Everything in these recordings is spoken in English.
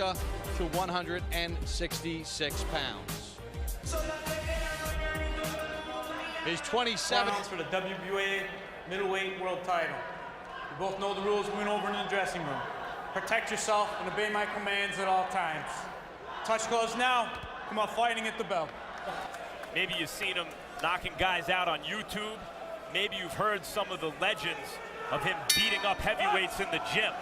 to 166 pounds. He's 27 for the WBA middleweight world title. You both know the rules. Win over in the dressing room. Protect yourself and obey my commands at all times. Touch gloves now. Come on, fighting at the bell. Maybe you've seen him knocking guys out on YouTube. Maybe you've heard some of the legends of him beating up heavyweights in the gym.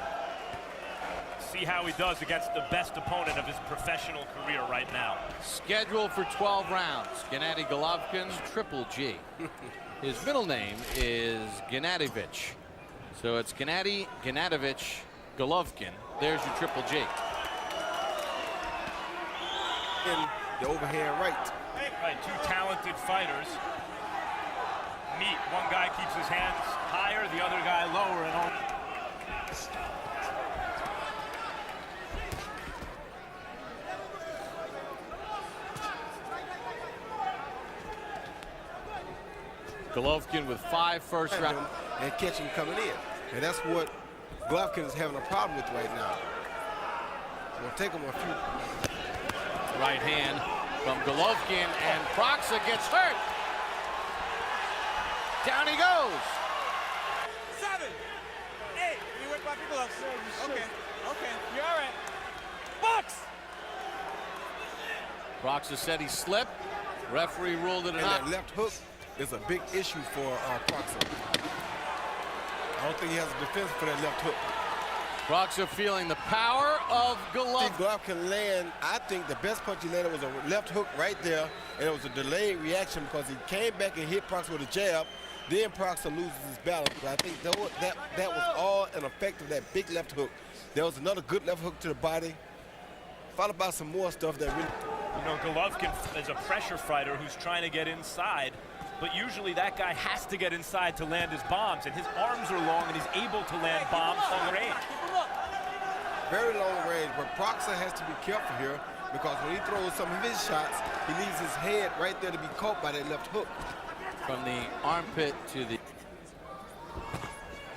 See how he does against the best opponent of his professional career right now. scheduled for 12 rounds. Gennady Golovkin, Triple G. His middle name is Gennadovich. So it's Gennady Gennadovich Golovkin. There's your Triple G. In the overhand right. Right, two talented fighters meet. One guy keeps his hands higher, the other guy lower, and all. Golovkin with 5 first round. And catch him coming in. And that's what Golovkin is having a problem with right now. It's going to take him a few. Right hand from Golovkin, and Proksa gets hurt. Down he goes. 7, 8. You whip off your gloves. Okay, you're all right. Box! Proksa said he slipped. Referee ruled it a And knock. that left hook is a big issue for Proksa. I don't think he has a defense for that left hook. Proksa feeling the power of I Golovkin. think Golovkin land, I think the best punch he landed was a left hook right there, and it was a delayed reaction because he came back and hit Proksa with a jab. Then Proksa loses his balance. But I think that was all an effect of that big left hook. There was another good left hook to the body, followed by some more stuff that really. You know, Golovkin is a pressure fighter who's trying to get inside, but usually that guy has to get inside to land his bombs, and his arms are long and he's able to land bombs on range. Very long range, but Proksa has to be careful here because when he throws some of his shots, he leaves his head right there to be caught by that left hook. From the armpit to the.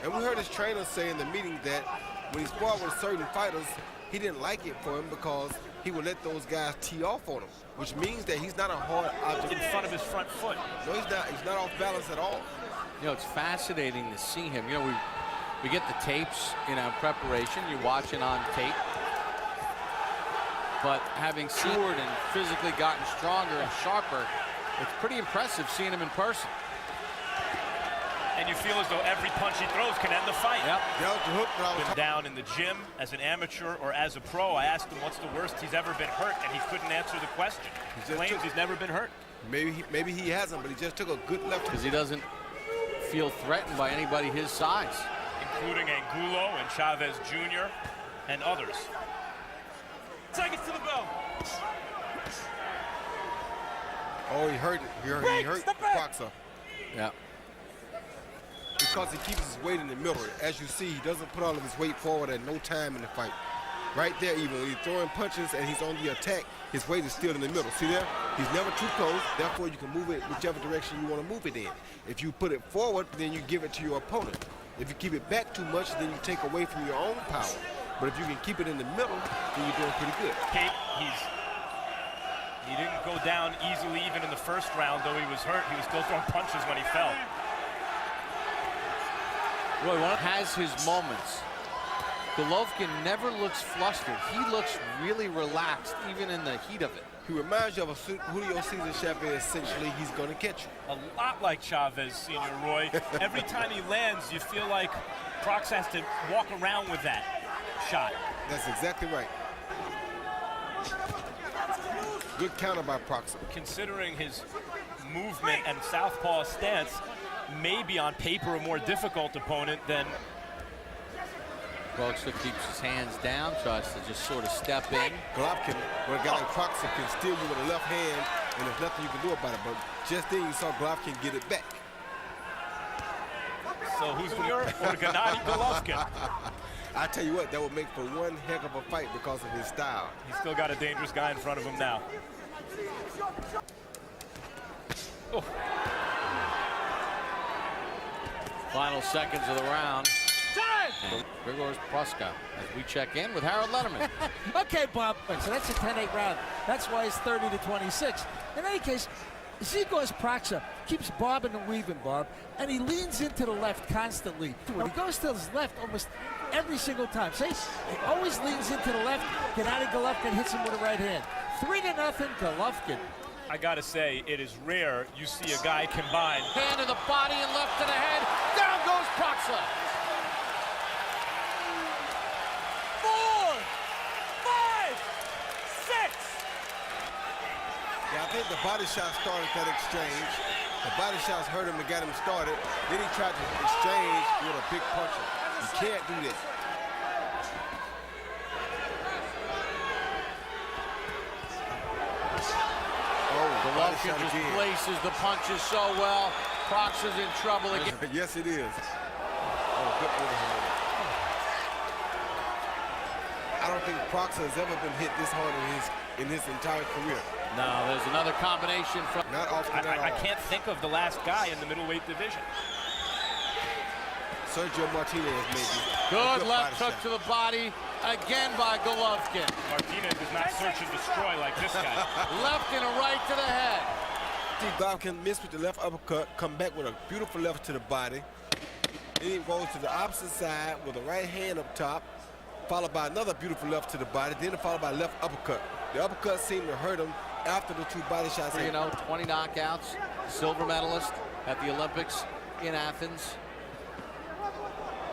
And we heard his trainer say in the meeting that when he sparred with certain fighters, he didn't like it for him because he would let those guys tee off on him, which means that he's not a hard object. In front of his front foot. No, he's not. He's not off balance at all. You know, it's fascinating to see him. You know, we get the tapes in our preparation. You watch it on tape. But having soared and physically gotten stronger and sharper, it's pretty impressive seeing him in person. And you feel as though every punch he throws can end the fight. Yep. That was the hook that I was Been down in the gym as an amateur or as a pro. I asked him what's the worst he's ever been hurt, and he couldn't answer the question. He claims he's never been hurt. Maybe he hasn't, but he just took a good left hook. Because he doesn't feel threatened by anybody his size. Including Angulo and Chavez Jr. and others. Seconds to the bell. Oh, he hurt. He hurt Proksa. Yeah. Because he keeps his weight in the middle. As you see, he doesn't put all of his weight forward at no time in the fight. Right there, even when he's throwing punches and he's on the attack, his weight is still in the middle. See there? He's never too close. Therefore, you can move it whichever direction you want to move it in. If you put it forward, then you give it to your opponent. If you keep it back too much, then you take away from your own power. But if you can keep it in the middle, then you're doing pretty good. Kate, he didn't go down easily even in the first round, though he was hurt. He was still throwing punches when he fell. Roy, one has his moments. Golovkin never looks flustered. He looks really relaxed, even in the heat of it. He reminds you of a Julio Cesar Chavez. Essentially, he's going to catch you. A lot like Chavez, Senior Roy. Every time he lands, you feel like Proksa has to walk around with that shot. That's exactly right. Good counter by Proksa. Considering his movement and southpaw stance, maybe on paper a more difficult opponent than. Proksa keeps his hands down, tries to just sort of step in. Golovkin, when a guy like Proksa can steal you with a left hand, and there's nothing you can do about it. But just then you saw Golovkin get it back. So who's winner or Gennady Golovkin? I tell you what, that would make for one heck of a fight because of his style. He's still got a dangerous guy in front of him now. Oh. Final seconds of the round. Time! And Grzegorz Proksa as we check in with Harold Letterman. Okay, Bob. So that's a 10-8 round. That's why it's 30-26. In any case, Grzegorz Proksa keeps bobbing and weaving, Bob, and he leans into the left constantly. He goes to his left almost every single time. See, he always leans into the left. Gennady Golovkin hits him with a right hand. 3-0, Golovkin. I gotta say, it is rare you see a guy combine. Hand to the body and left to the head. Down goes Proksa. 4, 5, 6. Yeah, I think the body shot started that exchange. The body shots hurt him and got him started. Then he tried to exchange with a big puncher. You can't do that. Golovkin just places the punches so well. Proksa's in trouble again. Yes, it is. Oh, good overhand. I don't think Proksa has ever been hit this hard in his entire career. No, there's another combination from. Not often at all. I can't think of the last guy in the middleweight division. Sergio Martinez, maybe. Good left hook to the body, again by Golovkin. Martinez does not search and destroy like this guy. Left and a right to the head. Golovkin missed with the left uppercut, come back with a beautiful left to the body. Then he goes to the opposite side with a right hand up top, followed by another beautiful left to the body, then followed by a left uppercut. The uppercut seemed to hurt him after the two body shots. 20 knockouts, silver medalist at the Olympics in Athens.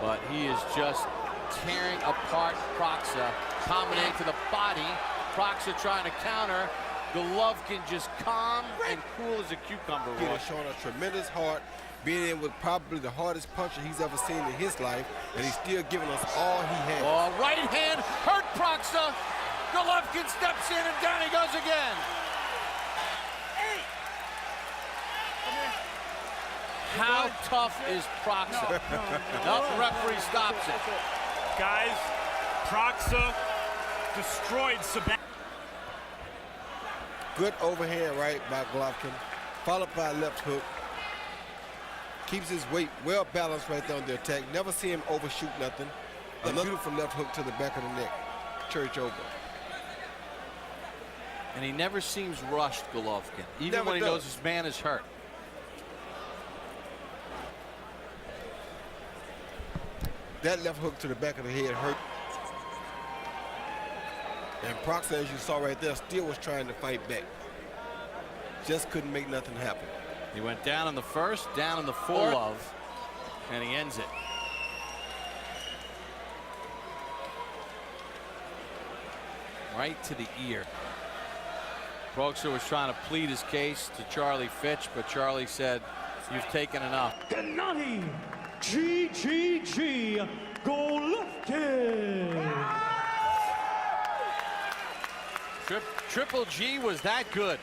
But he is just tearing apart Proksa, combinating to the body. Proksa trying to counter. Golovkin just calm and cool as a cucumber. He has shown a tremendous heart, being in with probably the hardest puncher he's ever seen in his life, and he's still giving us all he has. Oh, right hand hurt Proksa. Golovkin steps in and down he goes again. 8. How tough is Proksa? No, the referee stops it. Guys, Proksa destroyed Sebastian. Good overhand right by Golovkin, followed by a left hook. Keeps his weight well balanced right there on the attack. Never see him overshoot nothing. A beautiful left hook to the back of the neck. Church over. And he never seems rushed, Golovkin, even Never when he does. knows his man is hurt. That left hook to the back of the head hurt. And Proksa, as you saw right there, still was trying to fight back. Just couldn't make nothing happen. He went down in the first, down in the fourth, and he ends it. Right to the ear. Proksa was trying to plead his case to Charlie Fitch, but Charlie said, "You've taken enough." Gennady GGG Golovkin. Triple G was that good.